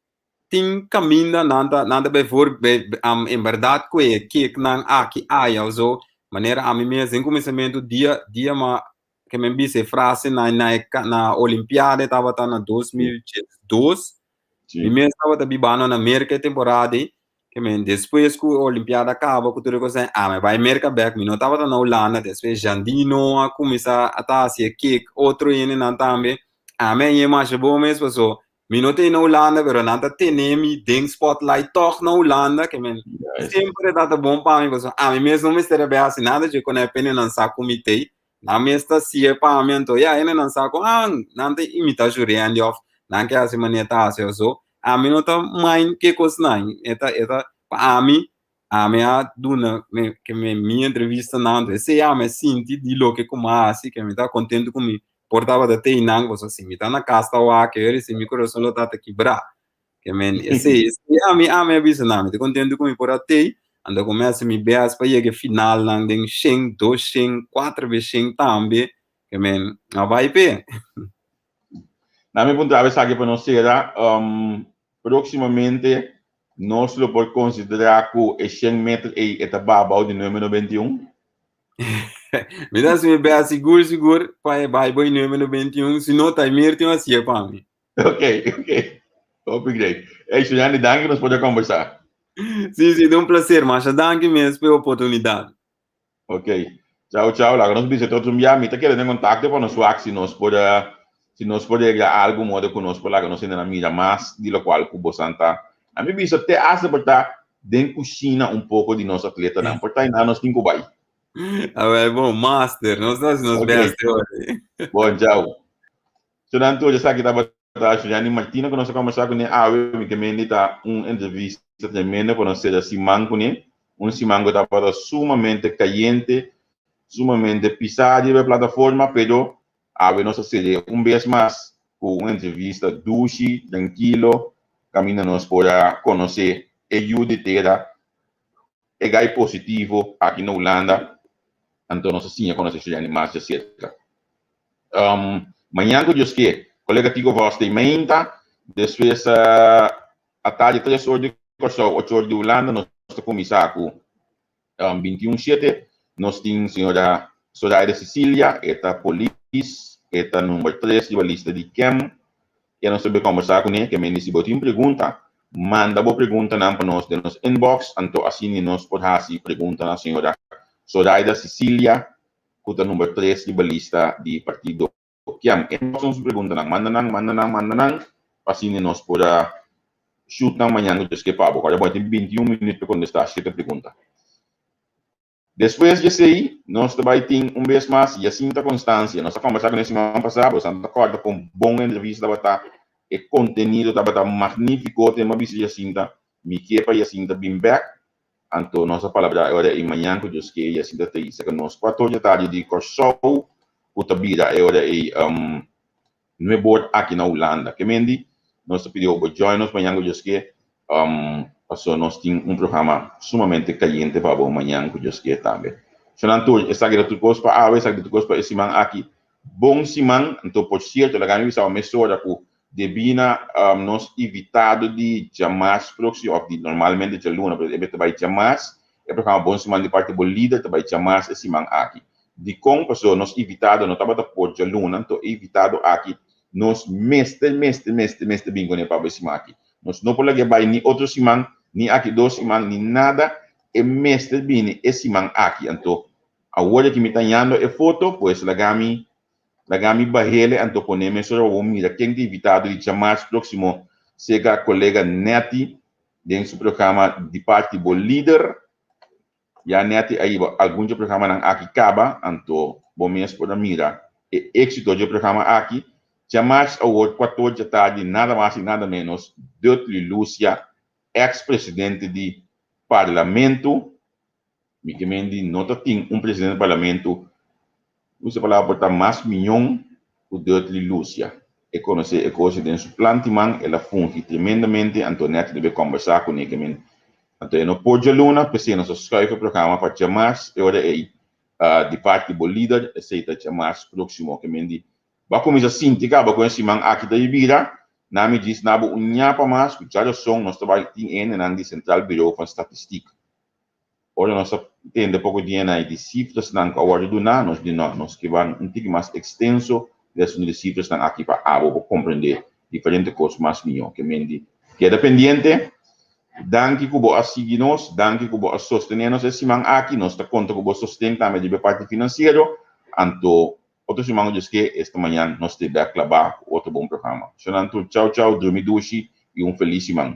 tem caminho nada bijvoorbeeld em verdade que nan aqui ou zo maneira a mim mesmo em começamento dia mas que men bise frase na Olimpiada estava na 2002 mi mesmo estava bibano na América temporada que men depois que a Olimpiada acaba que tudo coisa mas vai América back mi não estava na Holanda depois Jandino a começar a tá se kick outro ene nan também men je mas bom mesmo so minuto in Holanda, pero nada tenemi ding spotlight toch na Holanda, que men sempre data bom para mim, porque a mim mesmo não me estaria bem assim nada, de quando é pena não saco comitê, na minha está se é para mim, então, ele não saco, não tem imita juriando of, não quer assim maneira assim, so, a mim não tá mais que coisa não, eta, para mim, a minha duna, que minha entrevista não, se a me sinti de lo que como assim, que me tá contente comigo. Portava da tei nang was assim, me tá na casta wa que ele se micro solo tá quebrar. Que men, esse a me avisa na me contento com por atei, anda começa me beas para ir final nang den sheng, dois sheng, quatro vezes sheng também, que men, a vai pe. Na minha ponto de vista aqui para nós será, proximamente nós lo por considerar que o 100 metros é etapa de número 21. Me dá se me bea seguro, para vai boi número 21, se não tá mir tem assim para mim. Ok. Obrigado. É isso, Jani, danke, nós podemos conversar. Sim, é um prazer, mas danke mesmo pela oportunidade. Ok. Tchau. Lá, nós dizemos todos um me tá querendo contato para nós falar se nós pode algo modo conosco lá que nós ainda na mídia, mas de lo qual Cubo Santa. A mim bisa até asa para den cozinha pouco de nosso atleta, não. Portanto, ainda nós temos que vai. Bom, master, não sei se nós bem hoje. Bom, tchau. Portanto, já sabe que estava a Juliane Martina, que nós conversar com ele, que me dá entrevista tremenda para nós ser assim, manco, né? Simão que estava sumamente caliente, sumamente pisado na plataforma, pero nossa serie vez mais com uma entrevista dulce, tranquilo, caminhando para conhecer a Juditeira, é gai positivo aqui na Holanda, então nós sim conhecer Juliane mais de cerca. Manhã que Deus quer, colega Tigo Voss de Menta, depois a tarde 3 horas de Kosovo, 8 horas de Holanda, nós começamos com 21/7, nós temos a senhora Soraya Cecília, esta polícia, esta número 3 de lista de Kem, e nós vamos conversar com ele, que me disse, botem pergunta, manda boa pergunta para nós, de nos inbox, então assim nós podemos fazer pergunta na senhora Soraya Cecília, que é número 3 de lista de partido Kem. E nós vamos perguntar, manda, assim nós podemos chutar amanhã, no dia que papo, agora vai ter 21 minutos para contestar esta pergunta. Depois de aí, nós também temos vez mais e assim a constância. Nós conversamos na semana passada, nós acordamos com boa entrevista, e conteúdo estava magnífico, tema de Jacinta, me quepa Jacinta bem back. Então, nossa palavra agora é amanhã, que Deus quer, Jacinta te diz que nós 4 da tarde de Kosovo, o tabira agora é no board aqui na Holanda. Que mendi, nós pedimos para join nos amanhã, que Deus quer, Passou, nós tínhamos programa sumamente caliente para amanhã, que Deus quer também. Então, essa aqui é tudo coisa para a essa aqui é tudo coisa para esse man aqui. Bom semana, então, por certo, a gente vai mesura que devina nós evitado de jamais próximo, normalmente de luna, mas ele vai jamais, é programa bom semana de parte do líder, vai jamais esse man aqui. De como passou, nós evitado, não estava por de luna, então, evitado aqui, nós mestre bingo né para esse man aqui. Nós não podemos levar nem outro semana, ni aqui 2 semanas, ni nada, e mestre bine esse man aqui. Então, a hora que me está dando a foto, pues lagami barrele, então ponemos sobre o mira, quem tem evitado de chamar próximo, chega a colega Neti, dentro do programa de parte do líder, e a Neti aí, algum programa não aqui acaba, então, bom mês por mira, e êxito do programa aqui, chamar a hora 4 da tarde, nada mais e nada menos, Dutli Lúcia, ex-presidente de parlamento, me que nota tem presidente de parlamento, usa a palavra para mais milhão o Dutli Lúcia. e conhecer a coisa de su plantiman, ela funge tremendamente, Antoinette deve conversar com ele. Então, no Porto Luna, pensei no subscrever programa para chamar, e agora de parte do líder, aceita chamar próximo, que me diz, vai começar a sentir, vai conhecer man aqui da Ibira, na me diz, na bo unha para mais, que já som, nós trabalhamos em na Central Bureau de Estatística. Ora, nós temos pouco dinheiro de cifras, não que agora do nós que vão um pouco mais extenso, de cifras estão aqui para compreender diferentes coisas mais melhor, que me diz, que é dependente. Danke kubo asiginos, danke kubo sostenernos esse man aqui, nós está conta kubo sustento também de parte financeiro, anto outro semana diz que esta manhã nós temos que acabar outro bom programa. Tchau, tchau, dormi dushi e feliz semana.